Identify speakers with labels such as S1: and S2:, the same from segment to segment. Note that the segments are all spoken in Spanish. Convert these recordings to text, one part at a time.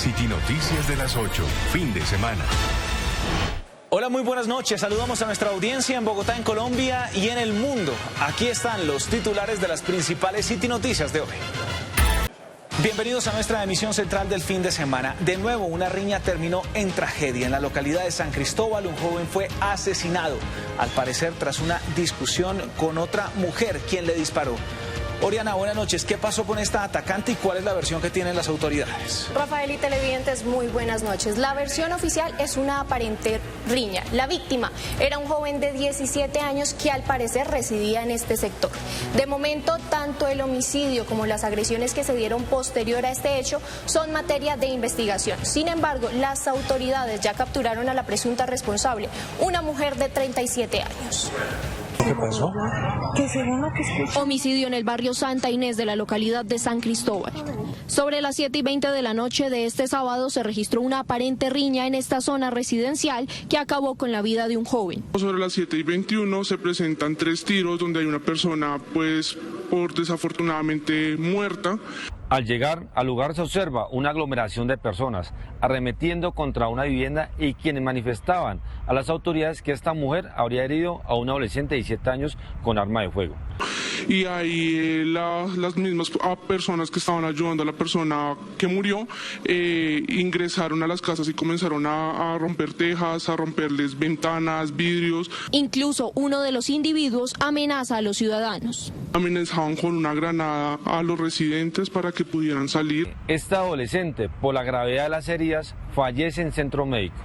S1: City Noticias de las 8, fin de semana.
S2: Hola, muy buenas noches. Saludamos a nuestra audiencia en Bogotá, en Colombia y en el mundo. Aquí están los titulares de las principales City Noticias de hoy. Bienvenidos a nuestra emisión central del fin de semana. De nuevo, una riña terminó en tragedia. En la localidad de San Cristóbal, un joven fue asesinado, al parecer tras una discusión con otra mujer, quien le disparó. Oriana, buenas noches. ¿Qué pasó con esta atacante y cuál es la versión que tienen las autoridades?
S3: Rafael y televidentes, muy buenas noches. La versión oficial es una aparente riña. La víctima era un joven de 17 años que al parecer residía en este sector. De momento, tanto el homicidio como las agresiones que se dieron posterior a este hecho son materia de investigación. Sin embargo, las autoridades ya capturaron a la presunta responsable, una mujer de 37 años.
S2: ¿Qué pasó?
S3: Homicidio en el barrio Santa Inés de la localidad de San Cristóbal. Sobre las 7:20 de la noche de este sábado se registró una aparente riña en esta zona residencial que acabó con la vida de un joven.
S4: Sobre las 7:21 se presentan 3 tiros donde hay una persona, por desafortunadamente muerta.
S5: Al llegar al lugar se observa una aglomeración de personas arremetiendo contra una vivienda y quienes manifestaban a las autoridades que esta mujer habría herido a un adolescente de 17 años con arma de fuego.
S4: Y ahí las mismas personas que estaban ayudando a la persona que murió ingresaron a las casas y comenzaron a romper tejas, a romperles ventanas, vidrios.
S3: Incluso uno de los individuos amenaza a los ciudadanos.
S4: Amenazaban con una granada a los residentes para que pudieran salir.
S5: Esta adolescente, por la gravedad de las heridas, fallece en centro médico.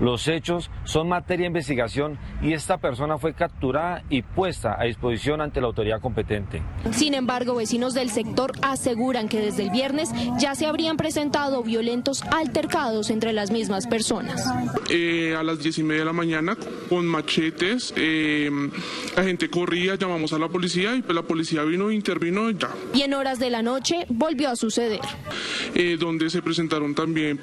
S5: Los hechos son materia de investigación y esta persona fue capturada y puesta a disposición ante la autoridad competente.
S3: Sin embargo, vecinos del sector aseguran que desde el viernes ya se habrían presentado violentos altercados entre las mismas personas.
S4: A las 10:30 de la mañana, con machetes, la gente corría, llamamos a la policía y la policía vino e intervino ya.
S3: Y en horas de la noche volvió a suceder.
S4: Donde se presentaron también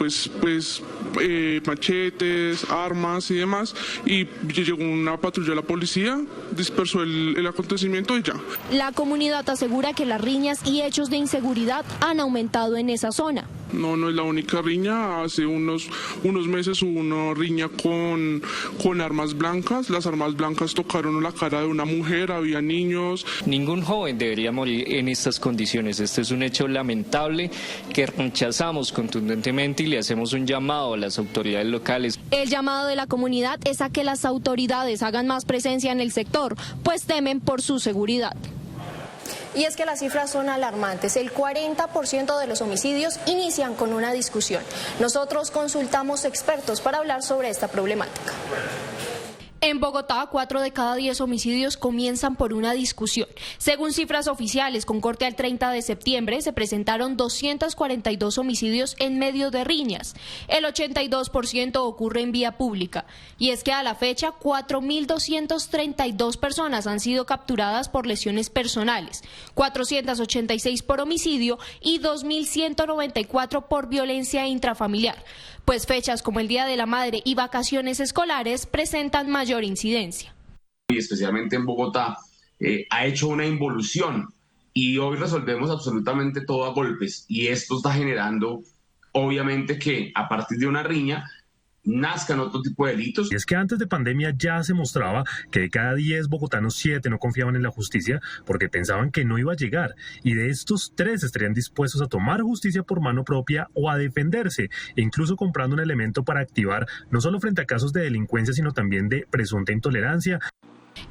S4: machetes, armas y demás, y llegó una patrulla de la policía, dispersó el acontecimiento y ya.
S3: La comunidad asegura que las riñas y hechos de inseguridad han aumentado en esa zona.
S4: No es la única riña. Hace unos meses hubo una riña con armas blancas. Las armas blancas tocaron la cara de una mujer, había niños.
S6: Ningún joven debería morir en estas condiciones. Este es un hecho lamentable que rechazamos contundentemente y le hacemos un llamado a las autoridades locales.
S3: El llamado de la comunidad es a que las autoridades hagan más presencia en el sector, pues temen por su seguridad. Y es que las cifras son alarmantes. El 40% de los homicidios inician con una discusión. Nosotros consultamos expertos para hablar sobre esta problemática. En Bogotá, 4 de cada 10 homicidios comienzan por una discusión. Según cifras oficiales, con corte al 30 de septiembre, se presentaron 242 homicidios en medio de riñas. El 82% ocurre en vía pública. Y es que a la fecha, 4.232 personas han sido capturadas por lesiones personales, 486 por homicidio y 2.194 por violencia intrafamiliar. Pues fechas como el Día de la Madre y vacaciones escolares presentan mayor incidencia.
S7: Y especialmente en Bogotá ha hecho una involución y hoy resolvemos absolutamente todo a golpes y esto está generando obviamente que a partir de una riña nazcan otro tipo de delitos.
S8: Y es que antes de pandemia ya se mostraba que de cada 10 bogotanos 7 no confiaban en la justicia porque pensaban que no iba a llegar, y de estos 3 estarían dispuestos a tomar justicia por mano propia o a defenderse, incluso comprando un elemento para activar no solo frente a casos de delincuencia sino también de presunta intolerancia.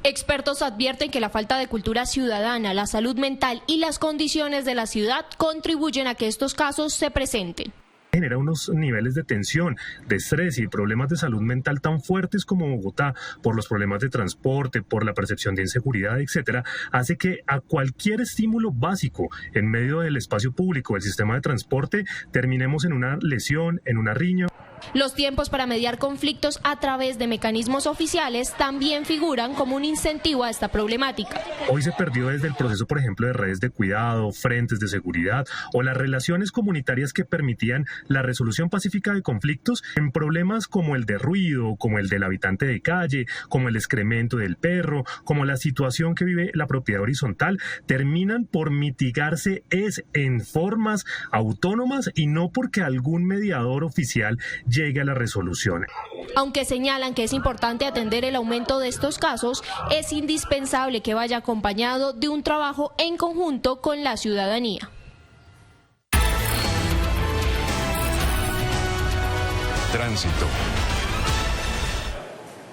S3: Expertos advierten que la falta de cultura ciudadana, la salud mental y las condiciones de la ciudad contribuyen a que estos casos se presenten.
S8: Genera unos niveles de tensión, de estrés y problemas de salud mental tan fuertes como Bogotá, por los problemas de transporte, por la percepción de inseguridad, etcétera, hace que a cualquier estímulo básico en medio del espacio público, del sistema de transporte, terminemos en una lesión, en una riña.
S3: Los tiempos para mediar conflictos a través de mecanismos oficiales también figuran como un incentivo a esta problemática.
S8: Hoy se perdió desde el proceso, por ejemplo, de redes de cuidado, frentes de seguridad o las relaciones comunitarias que permitían la resolución pacífica de conflictos en problemas como el de ruido, como el del habitante de calle, como el excremento del perro, como la situación que vive la propiedad horizontal, terminan por mitigarse en formas autónomas y no porque algún mediador oficial llegue a la resolución.
S3: Aunque señalan que es importante atender el aumento de estos casos, es indispensable que vaya acompañado de un trabajo en conjunto con la ciudadanía.
S1: Tránsito.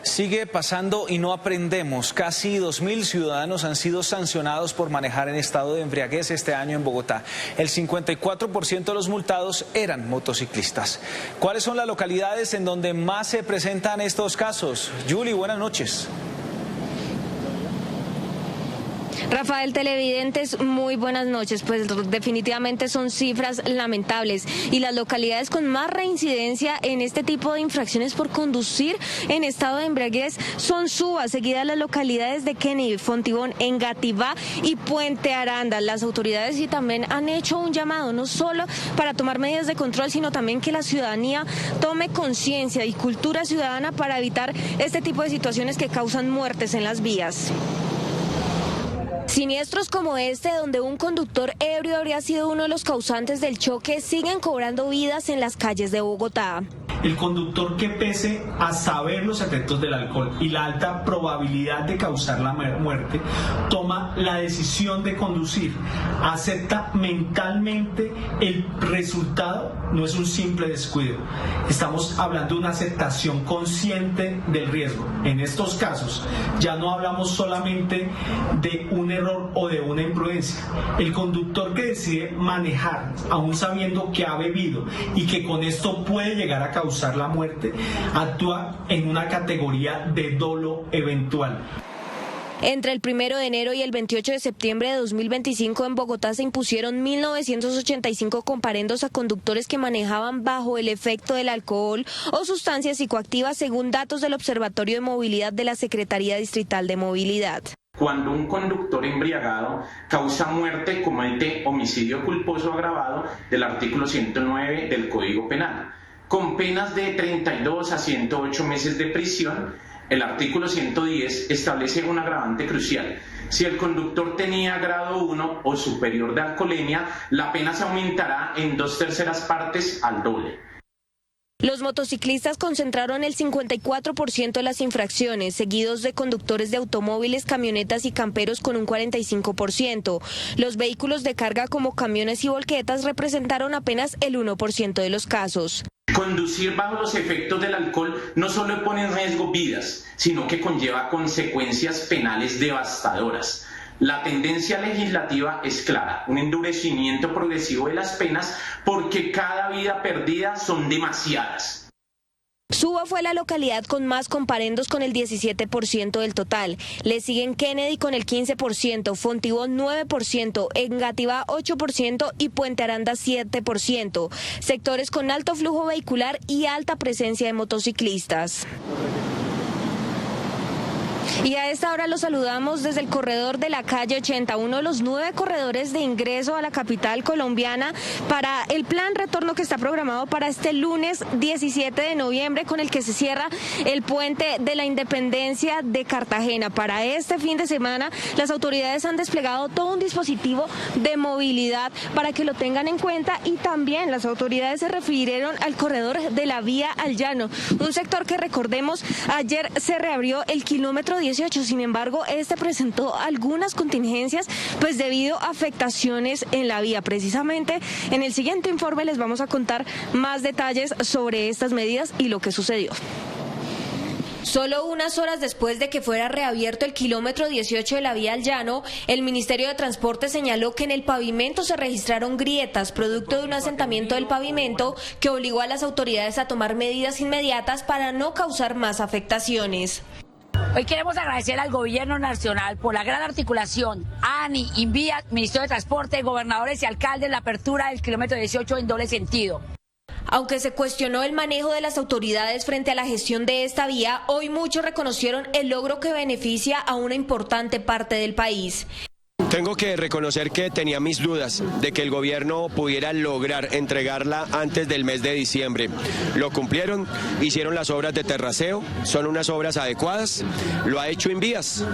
S2: Sigue pasando y no aprendemos. Casi 2.000 ciudadanos han sido sancionados por manejar en estado de embriaguez este año en Bogotá. El 54% de los multados eran motociclistas. ¿Cuáles son las localidades en donde más se presentan estos casos? Julie, buenas noches.
S9: Rafael, televidentes, muy buenas noches. Pues definitivamente son cifras lamentables y las localidades con más reincidencia en este tipo de infracciones por conducir en estado de embriaguez son Suba, seguidas las localidades de Kennedy, Fontibón, Engativá y Puente Aranda. Las autoridades sí también han hecho un llamado no solo para tomar medidas de control, sino también que la ciudadanía tome conciencia y cultura ciudadana para evitar este tipo de situaciones que causan muertes en las vías. Siniestros como este, donde un conductor ebrio habría sido uno de los causantes del choque, siguen cobrando vidas en las calles de Bogotá.
S10: El conductor que, pese a saber los efectos del alcohol y la alta probabilidad de causar la muerte, toma la decisión de conducir, acepta mentalmente el resultado, no es un simple descuido. Estamos hablando de una aceptación consciente del riesgo. En estos casos ya no hablamos solamente de un error o de una imprudencia. El conductor que decide manejar, aún sabiendo que ha bebido y que con esto puede llegar a causar la muerte, actúa en una categoría de dolo eventual.
S9: Entre el 1 de enero y el 28 de septiembre de 2025 en Bogotá se impusieron 1.985 comparendos a conductores que manejaban bajo el efecto del alcohol o sustancias psicoactivas, según datos del Observatorio de Movilidad de la Secretaría Distrital de Movilidad.
S11: Cuando un conductor embriagado causa muerte, comete homicidio culposo agravado del artículo 109 del Código Penal, con penas de 32 a 108 meses de prisión. El artículo 110 establece un agravante crucial. Si el conductor tenía grado 1 o superior de alcoholemia, la pena se aumentará en 2/3 partes al doble.
S9: Los motociclistas concentraron el 54% de las infracciones, seguidos de conductores de automóviles, camionetas y camperos con un 45%. Los vehículos de carga como camiones y volquetas representaron apenas el 1% de los casos.
S11: Conducir bajo los efectos del alcohol no solo pone en riesgo vidas, sino que conlleva consecuencias penales devastadoras. La tendencia legislativa es clara, un endurecimiento progresivo de las penas porque cada vida perdida son demasiadas.
S9: Suba fue la localidad con más comparendos con el 17% del total. Le siguen Kennedy con el 15%, Fontibón 9%, Engativá 8% y Puente Aranda 7%. Sectores con alto flujo vehicular y alta presencia de motociclistas. Y a esta hora los saludamos desde el corredor de la calle 80, uno de los 9 corredores de ingreso a la capital colombiana para el plan retorno que está programado para este lunes 17 de noviembre, con el que se cierra el puente de la Independencia de Cartagena. Para este fin de semana, las autoridades han desplegado todo un dispositivo de movilidad para que lo tengan en cuenta, y también las autoridades se refirieron al corredor de la Vía al Llano, un sector que, recordemos, ayer se reabrió el kilómetro 18, sin embargo, este presentó algunas contingencias pues debido a afectaciones en la vía. Precisamente en el siguiente informe les vamos a contar más detalles sobre estas medidas y lo que sucedió. Solo unas horas después de que fuera reabierto el kilómetro 18 de la Vía al Llano, el Ministerio de Transporte señaló que en el pavimento se registraron grietas, producto de un asentamiento del pavimento que obligó a las autoridades a tomar medidas inmediatas para no causar más afectaciones.
S12: Hoy queremos agradecer al Gobierno Nacional por la gran articulación, ANI, Invías, Ministerio de Transporte, gobernadores y alcaldes, la apertura del kilómetro 18 en doble sentido.
S9: Aunque se cuestionó el manejo de las autoridades frente a la gestión de esta vía, hoy muchos reconocieron el logro que beneficia a una importante parte del país.
S13: Tengo que reconocer que tenía mis dudas de que el gobierno pudiera lograr entregarla antes del mes de diciembre. Lo cumplieron, hicieron las obras de terraceo, son unas obras adecuadas, lo ha hecho Invías.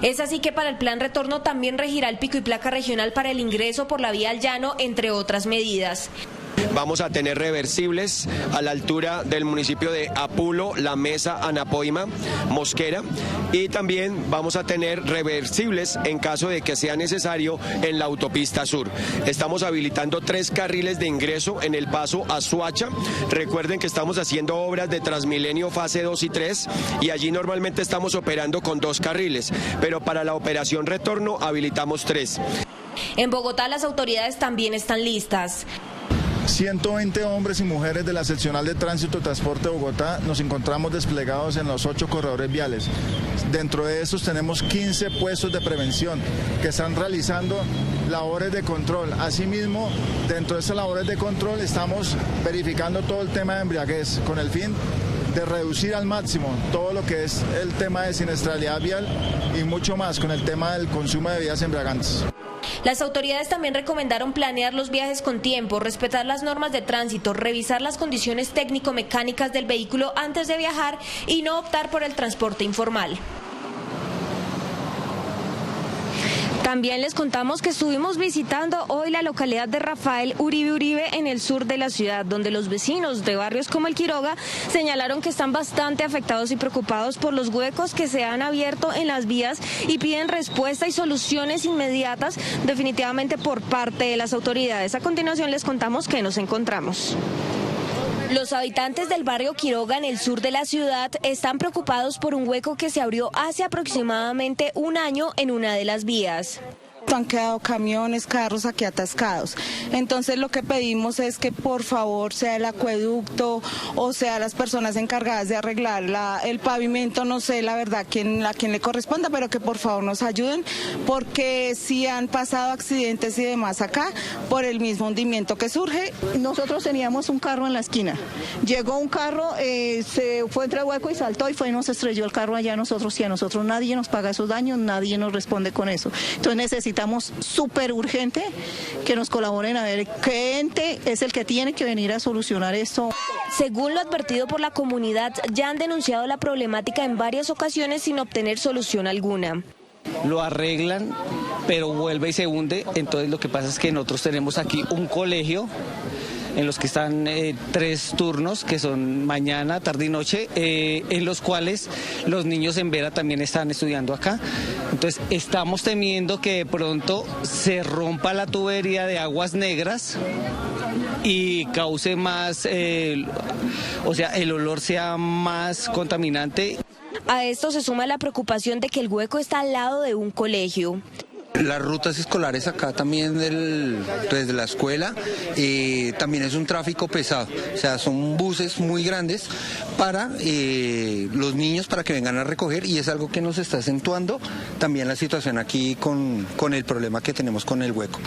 S9: Es así que para el plan retorno también regirá el pico y placa regional para el ingreso por la vía al llano, entre otras medidas.
S13: Vamos a tener reversibles a la altura del municipio de Apulo, La Mesa, Anapoima, Mosquera, y también vamos a tener reversibles en caso de que sea necesario en la autopista sur. Estamos habilitando 3 carriles de ingreso en el paso a Soacha. Recuerden que estamos haciendo obras de Transmilenio fase 2 y 3 y allí normalmente estamos operando con 2 carriles, pero para la operación retorno habilitamos 3.
S9: En Bogotá las autoridades también están listas.
S14: 120 hombres y mujeres de la seccional de tránsito y transporte de Bogotá nos encontramos desplegados en los 8 corredores viales. Dentro de estos tenemos 15 puestos de prevención que están realizando labores de control. Asimismo, dentro de esas labores de control estamos verificando todo el tema de embriaguez con el fin de reducir al máximo todo lo que es el tema de siniestralidad vial y mucho más con el tema del consumo de bebidas embriagantes.
S9: Las autoridades también recomendaron planear los viajes con tiempo, respetar las normas de tránsito, revisar las condiciones técnico-mecánicas del vehículo antes de viajar y no optar por el transporte informal. También les contamos que estuvimos visitando hoy la localidad de Rafael Uribe Uribe en el sur de la ciudad, donde los vecinos de barrios como el Quiroga señalaron que están bastante afectados y preocupados por los huecos que se han abierto en las vías y piden respuesta y soluciones inmediatas definitivamente por parte de las autoridades. A continuación les contamos que nos encontramos. Los habitantes del barrio Quiroga en el sur de la ciudad están preocupados por un hueco que se abrió hace aproximadamente un año en una de las vías.
S15: Han quedado camiones, carros aquí atascados. Entonces lo que pedimos es que por favor sea el acueducto o sea las personas encargadas de arreglar el pavimento, no sé la verdad a quién le corresponda, pero que por favor nos ayuden porque sí han pasado accidentes y demás acá por el mismo hundimiento que surge.
S16: Nosotros teníamos un carro en la esquina, llegó un carro, se fue entre el hueco y saltó y nos estrelló el carro allá a nosotros y a nosotros nadie nos paga esos daños, nadie nos responde con eso. Entonces necesitamos súper urgente que nos colaboren a ver qué ente es el que tiene que venir a solucionar esto.
S9: Según lo advertido por la comunidad, ya han denunciado la problemática en varias ocasiones sin obtener solución alguna.
S17: Lo arreglan, pero vuelve y se hunde. Entonces lo que pasa es que nosotros tenemos aquí un colegio en los que están 3 turnos, que son mañana, tarde y noche, en los cuales los niños en Vera también están estudiando acá. Entonces estamos temiendo que de pronto se rompa la tubería de aguas negras y cause más, el olor sea más contaminante.
S9: A esto se suma la preocupación de que el hueco está al lado de un colegio.
S18: Las rutas escolares acá también desde la escuela también es un tráfico pesado, o sea, son buses muy grandes para los niños para que vengan a recoger y es algo que nos está acentuando también la situación aquí con el problema que tenemos con el hueco.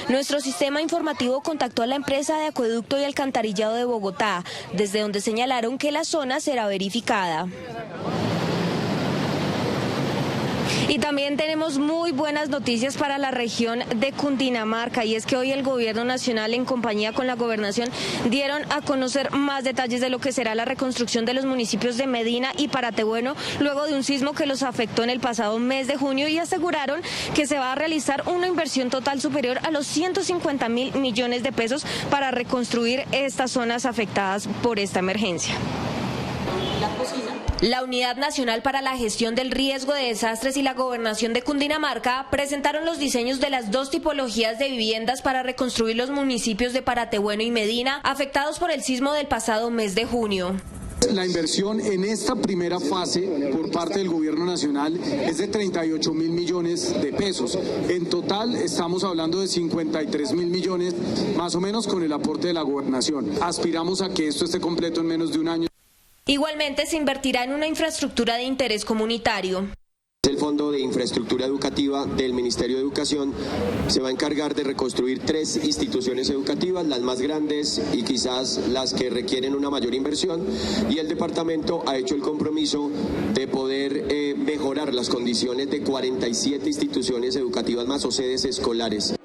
S9: Nuestro sistema informativo contactó a la empresa de acueducto y alcantarillado de Bogotá, desde donde señalaron que la zona será verificada. Y también tenemos muy buenas noticias para la región de Cundinamarca y es que hoy el gobierno nacional en compañía con la gobernación dieron a conocer más detalles de lo que será la reconstrucción de los municipios de Medina y Paratebueno luego de un sismo que los afectó en el pasado mes de junio y aseguraron que se va a realizar una inversión total superior a los 150.000 millones de pesos para reconstruir estas zonas afectadas por esta emergencia. La Unidad Nacional para la Gestión del Riesgo de Desastres y la Gobernación de Cundinamarca presentaron los diseños de las 2 tipologías de viviendas para reconstruir los municipios de Paratebueno y Medina afectados por el sismo del pasado mes de junio.
S19: La inversión en esta primera fase por parte del Gobierno Nacional es de 38.000 millones de pesos. En total estamos hablando de 53.000 millones más o menos con el aporte de la Gobernación. Aspiramos a que esto esté completo en menos de un año.
S9: Igualmente se invertirá en una infraestructura de interés comunitario.
S19: El
S13: Fondo de Infraestructura Educativa del Ministerio de Educación se va a encargar de reconstruir 3 instituciones educativas, las más grandes y quizás las que requieren una mayor inversión, y el departamento ha hecho el compromiso de poder mejorar las condiciones de 47 instituciones educativas más o sedes escolares.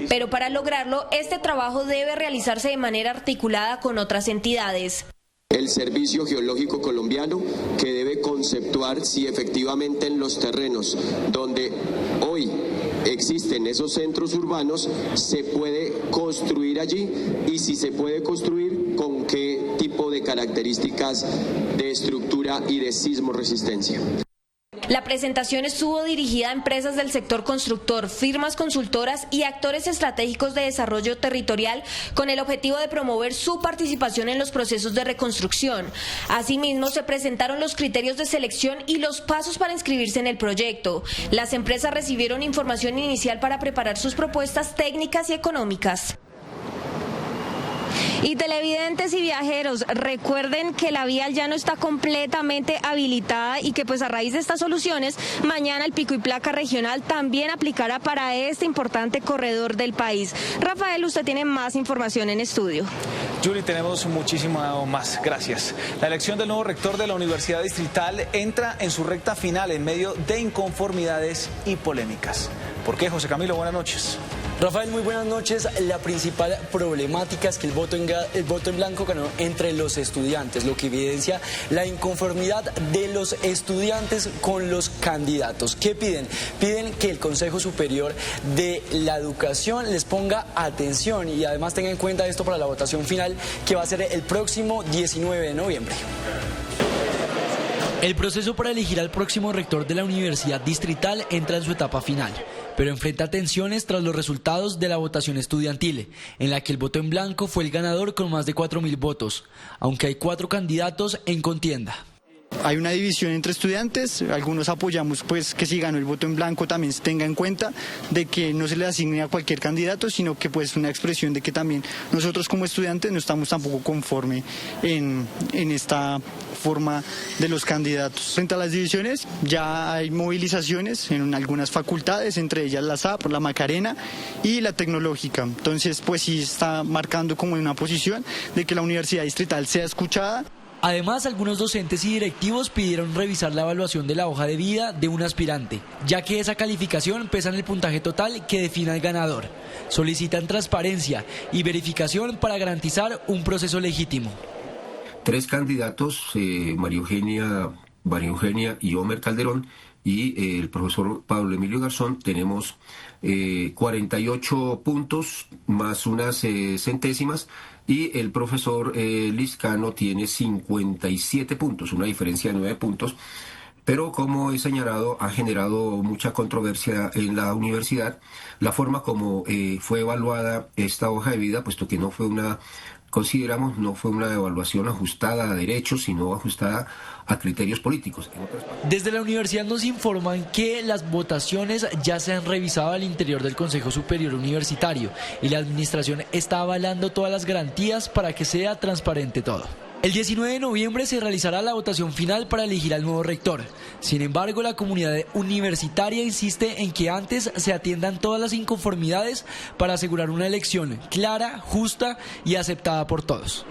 S9: Pero para lograrlo, este trabajo debe realizarse de manera articulada con otras entidades.
S13: El Servicio Geológico Colombiano, que debe conceptuar si efectivamente en los terrenos donde hoy existen esos centros urbanos se puede construir allí, y si se puede construir, con qué tipo de características de estructura y de sismo resistencia.
S9: La presentación estuvo dirigida a empresas del sector constructor, firmas consultoras y actores estratégicos de desarrollo territorial con el objetivo de promover su participación en los procesos de reconstrucción. Asimismo, se presentaron los criterios de selección y los pasos para inscribirse en el proyecto. Las empresas recibieron información inicial para preparar sus propuestas técnicas y económicas. Y televidentes y viajeros, recuerden que la vía al llano está completamente habilitada y que pues a raíz de estas soluciones, mañana el pico y placa regional también aplicará para este importante corredor del país. Rafael, usted tiene más información en estudio.
S2: Julie, tenemos muchísimo más. Gracias. La elección del nuevo rector de la Universidad Distrital entra en su recta final en medio de inconformidades y polémicas. ¿Por qué, José Camilo? Buenas noches.
S20: Rafael, muy buenas noches. La principal problemática es que el voto en blanco ganó entre los estudiantes, lo que evidencia la inconformidad de los estudiantes con los candidatos. ¿Qué piden? Piden que el Consejo Superior de la Educación les ponga atención y además tenga en cuenta esto para la votación final, que va a ser el próximo 19 de noviembre.
S21: El proceso para elegir al próximo rector de la Universidad Distrital entra en su etapa final, pero enfrenta tensiones tras los resultados de la votación estudiantil, en la que el voto en blanco fue el ganador con más de 4.000 votos, aunque hay 4 candidatos en contienda.
S22: Hay una división entre estudiantes, algunos apoyamos pues que si ganó el voto en blanco también se tenga en cuenta de que no se le asigne a cualquier candidato, sino que pues una expresión de que también nosotros como estudiantes no estamos tampoco conforme en esta forma de los candidatos. Frente a las divisiones ya hay movilizaciones en algunas facultades, entre ellas la SAP, la Macarena y la Tecnológica. Entonces pues sí está marcando como una posición de que la Universidad Distrital sea escuchada.
S21: Además, algunos docentes y directivos pidieron revisar la evaluación de la hoja de vida de un aspirante, ya que esa calificación pesa en el puntaje total que define al ganador. Solicitan transparencia y verificación para garantizar un proceso legítimo.
S23: 3 candidatos, María Eugenia y Homer Calderón, y el profesor Pablo Emilio Garzón, tenemos 48 puntos más unas centésimas, y el profesor Liscano tiene 57 puntos, una diferencia de 9 puntos, pero como he señalado, ha generado mucha controversia en la universidad la forma como fue evaluada esta hoja de vida, puesto que no fue una evaluación ajustada a derechos, sino ajustada a criterios políticos.
S21: Desde la universidad nos informan que las votaciones ya se han revisado al interior del Consejo Superior Universitario y la administración está avalando todas las garantías para que sea transparente todo. El 19 de noviembre se realizará la votación final para elegir al nuevo rector. Sin embargo, la comunidad universitaria insiste en que antes se atiendan todas las inconformidades para asegurar una elección clara, justa y aceptada por todos.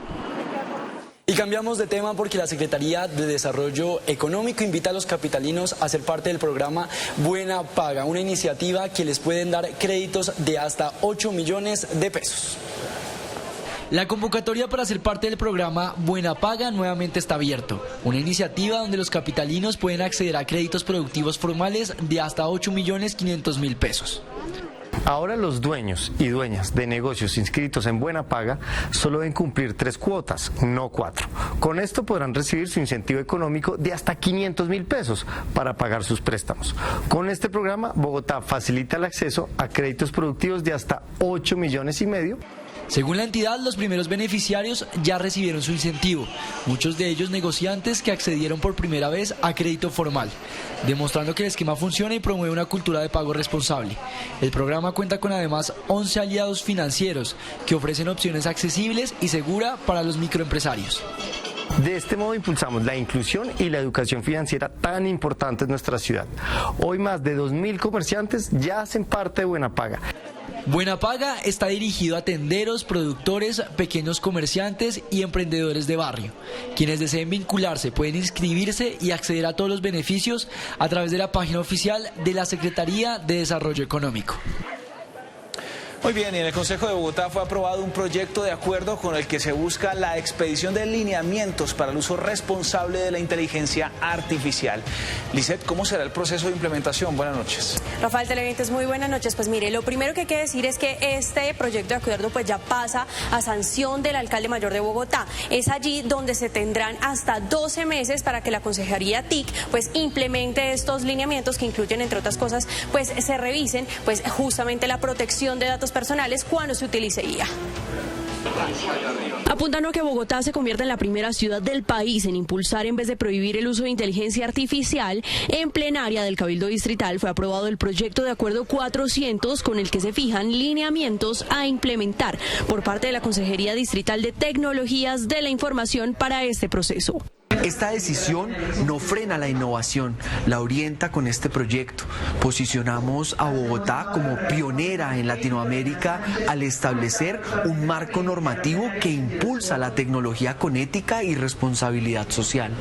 S20: Y cambiamos de tema porque la Secretaría de Desarrollo Económico invita a los capitalinos a ser parte del programa Buena Paga, una iniciativa que les pueden dar créditos de hasta 8 millones de pesos.
S21: La convocatoria para ser parte del programa Buena Paga nuevamente está abierto, una iniciativa donde los capitalinos pueden acceder a créditos productivos formales de hasta 8.500.000 pesos.
S24: Ahora los dueños y dueñas de negocios inscritos en Buena Paga solo deben cumplir 3 cuotas, no 4. Con esto podrán recibir su incentivo económico de hasta 500.000 pesos para pagar sus préstamos. Con este programa, Bogotá facilita el acceso a créditos productivos de hasta 8,5 millones.
S21: Según la entidad, los primeros beneficiarios ya recibieron su incentivo, muchos de ellos negociantes que accedieron por primera vez a crédito formal, demostrando que el esquema funciona y promueve una cultura de pago responsable. El programa cuenta con además 11 aliados financieros que ofrecen opciones accesibles y seguras para los microempresarios.
S24: De este modo impulsamos la inclusión y la educación financiera tan importante en nuestra ciudad. Hoy más de 2.000 comerciantes ya hacen parte de Buena Paga.
S21: Buena Paga está dirigido a tenderos, productores, pequeños comerciantes y emprendedores de barrio. Quienes deseen vincularse pueden inscribirse y acceder a todos los beneficios a través de la página oficial de la Secretaría de Desarrollo Económico.
S2: Muy bien, y en el Consejo de Bogotá fue aprobado un proyecto de acuerdo con el que se busca la expedición de lineamientos para el uso responsable de la inteligencia artificial. Lisette, ¿cómo será el proceso de implementación? Buenas noches.
S4: Rafael Televidentes, muy buenas noches. Pues mire, lo primero que hay que decir es que este proyecto de acuerdo pues ya pasa a sanción del alcalde mayor de Bogotá. Es allí donde se tendrán hasta 12 meses para que la Consejería TIC pues implemente estos lineamientos que incluyen, entre otras cosas, pues se revisen pues justamente la protección de datos personales cuando se utilice IA. Apuntando a que Bogotá se convierta en la primera ciudad del país en impulsar en vez de prohibir el uso de inteligencia artificial, en plenaria del Cabildo Distrital fue aprobado el proyecto de acuerdo 400 con el que se fijan lineamientos a implementar por parte de la Consejería Distrital de Tecnologías de la Información para este proceso.
S5: Esta decisión no frena la innovación, la orienta con este proyecto. Posicionamos a Bogotá como pionera en Latinoamérica al establecer un marco normativo que impulsa la tecnología con ética y responsabilidad social.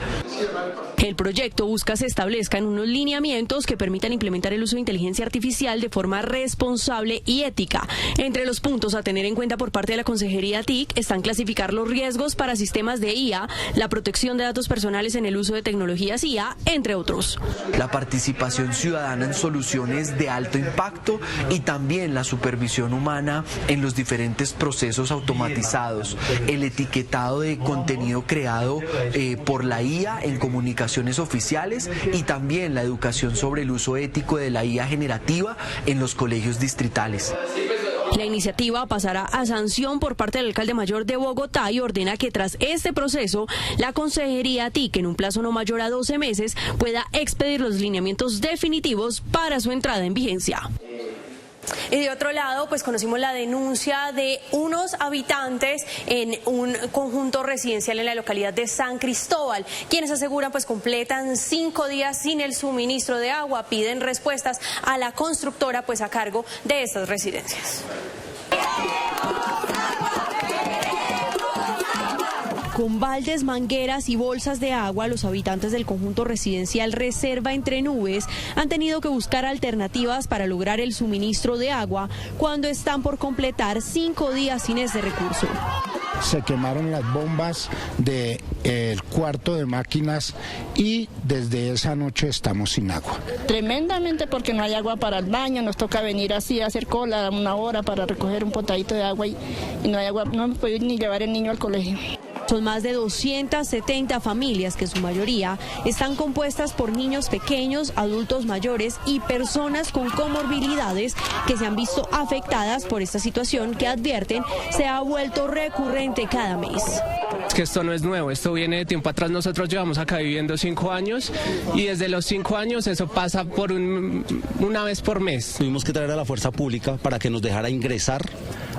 S4: El proyecto busca se establezcan unos lineamientos que permitan implementar el uso de inteligencia artificial de forma responsable y ética. Entre los puntos a tener en cuenta por parte de la Consejería TIC están clasificar los riesgos para sistemas de IA, la protección de datos personales en el uso de tecnologías IA, entre otros.
S5: La participación ciudadana en soluciones de alto impacto y también la supervisión humana en los diferentes procesos automatizados, el etiquetado de contenido creado por la IA en comunicaciones oficiales y también la educación sobre el uso ético de la IA generativa en los colegios distritales.
S4: La iniciativa pasará a sanción por parte del alcalde mayor de Bogotá y ordena que tras este proceso la Consejería TIC en un plazo no mayor a 12 meses pueda expedir los lineamientos definitivos para su entrada en vigencia. Y de otro lado, pues conocimos la denuncia de unos habitantes en un conjunto residencial en la localidad de San Cristóbal, quienes aseguran pues completan 5 días sin el suministro de agua, piden respuestas a la constructora pues a cargo de estas residencias. Con baldes, mangueras y bolsas de agua, los habitantes del conjunto residencial Reserva Entre Nubes han tenido que buscar alternativas para lograr el suministro de agua cuando están por completar 5 días sin ese recurso.
S6: Se quemaron las bombas del cuarto de máquinas y desde esa noche estamos sin agua.
S16: Tremendamente, porque no hay agua para el baño, nos toca venir así a hacer cola 1 hora para recoger un potadito de agua y no hay agua, no hemos podido ni llevar el niño al colegio.
S4: Son más de 270 familias que en su mayoría están compuestas por niños pequeños, adultos mayores y personas con comorbilidades que se han visto afectadas por esta situación que advierten se ha vuelto recurrente cada mes.
S7: Es que esto no es nuevo, esto viene de tiempo atrás. Nosotros llevamos acá viviendo 5 años y desde los 5 años eso pasa por una vez por mes.
S25: Tuvimos que traer a la fuerza pública para que nos dejara ingresar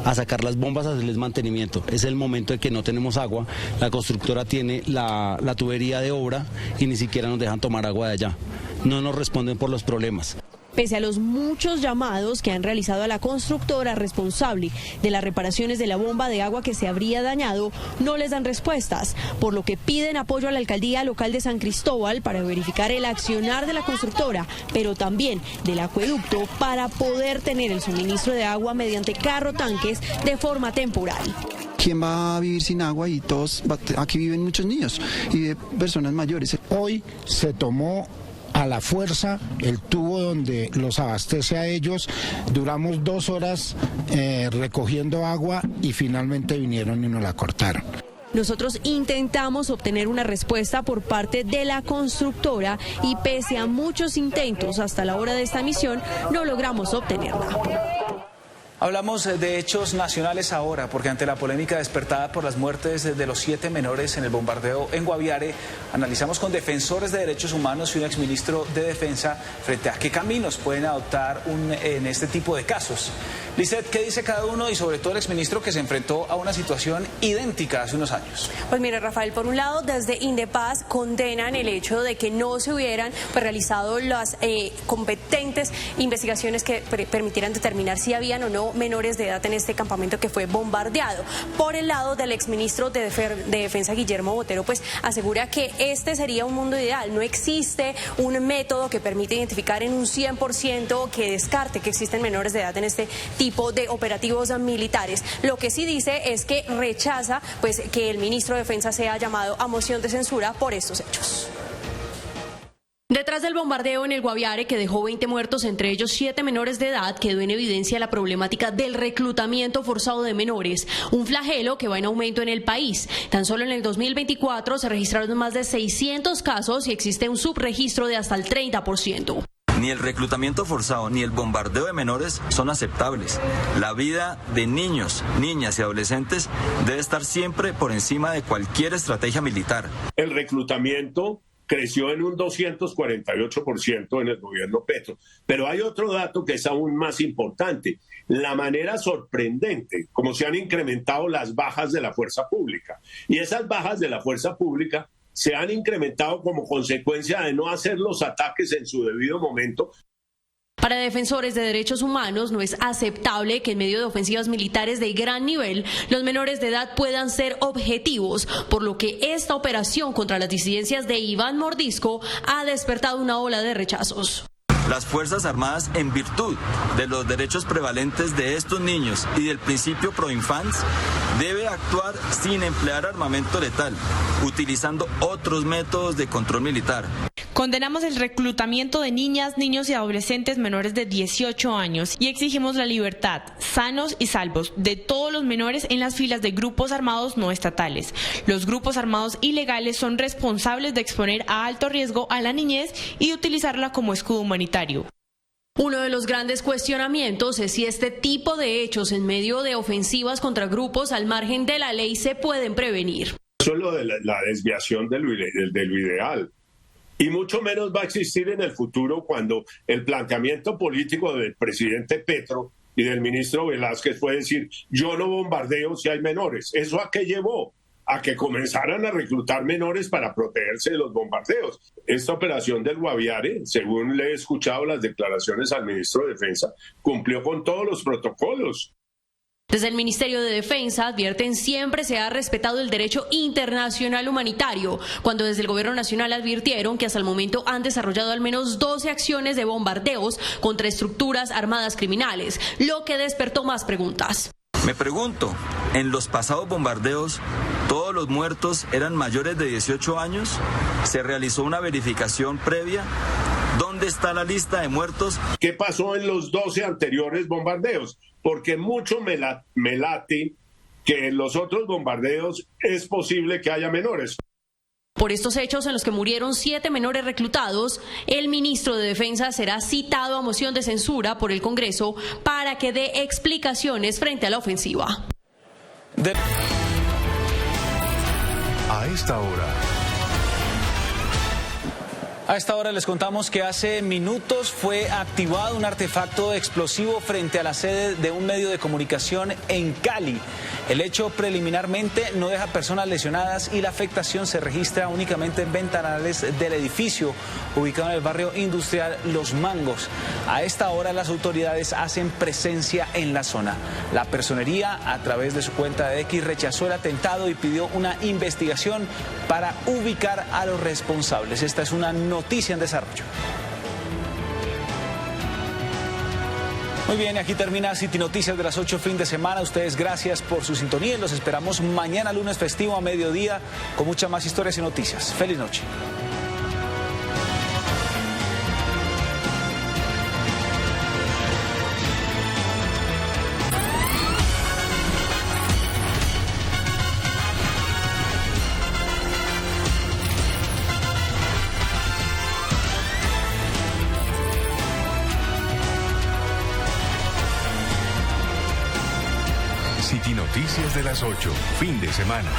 S25: a sacar las bombas, a hacerles mantenimiento. Es el momento de que no tenemos agua, la constructora tiene la tubería de obra y ni siquiera nos dejan tomar agua de allá. No nos responden por los problemas.
S4: Pese a los muchos llamados que han realizado a la constructora responsable de las reparaciones de la bomba de agua que se habría dañado, no les dan respuestas, por lo que piden apoyo a la alcaldía local de San Cristóbal para verificar el accionar de la constructora, pero también del acueducto para poder tener el suministro de agua mediante carro tanques de forma temporal.
S25: ¿Quién va a vivir sin agua? Y todos, aquí viven muchos niños y de personas mayores.
S6: Hoy se tomó a la fuerza el tubo donde los abastece a ellos. Duramos 2 horas recogiendo agua y finalmente vinieron y nos la cortaron.
S4: Nosotros intentamos obtener una respuesta por parte de la constructora y pese a muchos intentos hasta la hora de esta misión no logramos obtenerla.
S2: Hablamos de hechos nacionales ahora, porque ante la polémica despertada por las muertes de los 7 menores en el bombardeo en Guaviare, analizamos con defensores de derechos humanos y un exministro de Defensa frente a qué caminos pueden adoptar en este tipo de casos. Lizeth, ¿qué dice cada uno y sobre todo el exministro que se enfrentó a una situación idéntica hace unos años?
S4: Pues mire, Rafael, por un lado, desde Indepaz condenan el hecho de que no se hubieran realizado las competentes investigaciones que permitieran determinar si habían o no menores de edad en este campamento que fue bombardeado. Por el lado del exministro de Defensa, Guillermo Botero, pues asegura que este sería un mundo ideal. No existe un método que permite identificar en un 100% que descarte que existen menores de edad en este tipo de operativos militares. Lo que sí dice es que rechaza pues que el ministro de Defensa sea llamado a moción de censura por estos hechos. Detrás del bombardeo en el Guaviare, que dejó 20 muertos, entre ellos 7 menores de edad, quedó en evidencia la problemática del reclutamiento forzado de menores, un flagelo que va en aumento en el país. Tan solo en el 2024 se registraron más de 600 casos y existe un subregistro de hasta el 30%.
S1: Ni el reclutamiento forzado ni el bombardeo de menores son aceptables. La vida de niños, niñas y adolescentes debe estar siempre por encima de cualquier estrategia militar.
S3: El reclutamiento creció en un 248% en el gobierno Petro. Pero hay otro dato que es aún más importante. La manera sorprendente como se han incrementado las bajas de la fuerza pública. Y esas bajas de la fuerza pública se han incrementado como consecuencia de no hacer los ataques en su debido momento.
S4: Para defensores de derechos humanos no es aceptable que en medio de ofensivas militares de gran nivel los menores de edad puedan ser objetivos, por lo que esta operación contra las disidencias de Iván Mordisco ha despertado una ola de rechazos.
S1: Las Fuerzas Armadas, en virtud de los derechos prevalentes de estos niños y del principio pro infans, debe actuar sin emplear armamento letal, utilizando otros métodos de control militar.
S8: Condenamos el reclutamiento de niñas, niños y adolescentes menores de 18 años y exigimos la libertad, sanos y salvos, de todos los menores en las filas de grupos armados no estatales. Los grupos armados ilegales son responsables de exponer a alto riesgo a la niñez y de utilizarla como escudo humanitario.
S4: Uno de los grandes cuestionamientos es si este tipo de hechos en medio de ofensivas contra grupos al margen de la ley se pueden prevenir.
S3: Eso es lo de la desviación de lo ideal. Y mucho menos va a existir en el futuro cuando el planteamiento político del presidente Petro y del ministro Velázquez fue decir, yo no bombardeo si hay menores. ¿Eso a qué llevó? A que comenzaran a reclutar menores para protegerse de los bombardeos. Esta operación del Guaviare, según le he escuchado las declaraciones al ministro de Defensa, cumplió con todos los protocolos.
S4: Desde el Ministerio de Defensa advierten siempre se ha respetado el derecho internacional humanitario, cuando desde el Gobierno Nacional advirtieron que hasta el momento han desarrollado al menos 12 acciones de bombardeos contra estructuras armadas criminales, lo que despertó más preguntas.
S1: Me pregunto, ¿en los pasados bombardeos todos los muertos eran mayores de 18 años? ¿Se realizó una verificación previa? ¿Dónde está la lista de muertos?
S3: ¿Qué pasó en los 12 anteriores bombardeos? Porque mucho me late que en los otros bombardeos es posible que haya menores.
S4: Por estos hechos en los que murieron 7 menores reclutados, el ministro de Defensa será citado a moción de censura por el Congreso para que dé explicaciones frente a la ofensiva.
S10: A esta hora
S2: les contamos que hace minutos fue activado un artefacto explosivo frente a la sede de un medio de comunicación en Cali. El hecho preliminarmente no deja personas lesionadas y la afectación se registra únicamente en ventanales del edificio ubicado en el barrio industrial Los Mangos. A esta hora las autoridades hacen presencia en la zona. La personería, a través de su cuenta de X, rechazó el atentado y pidió una investigación para ubicar a los responsables. Esta es una noticia en desarrollo. Muy bien, aquí termina City Noticias de las 8 fin de semana. Ustedes gracias por su sintonía y los esperamos mañana lunes festivo a mediodía con muchas más historias y noticias. Feliz noche.
S10: City Noticias de las 8, fin de semana.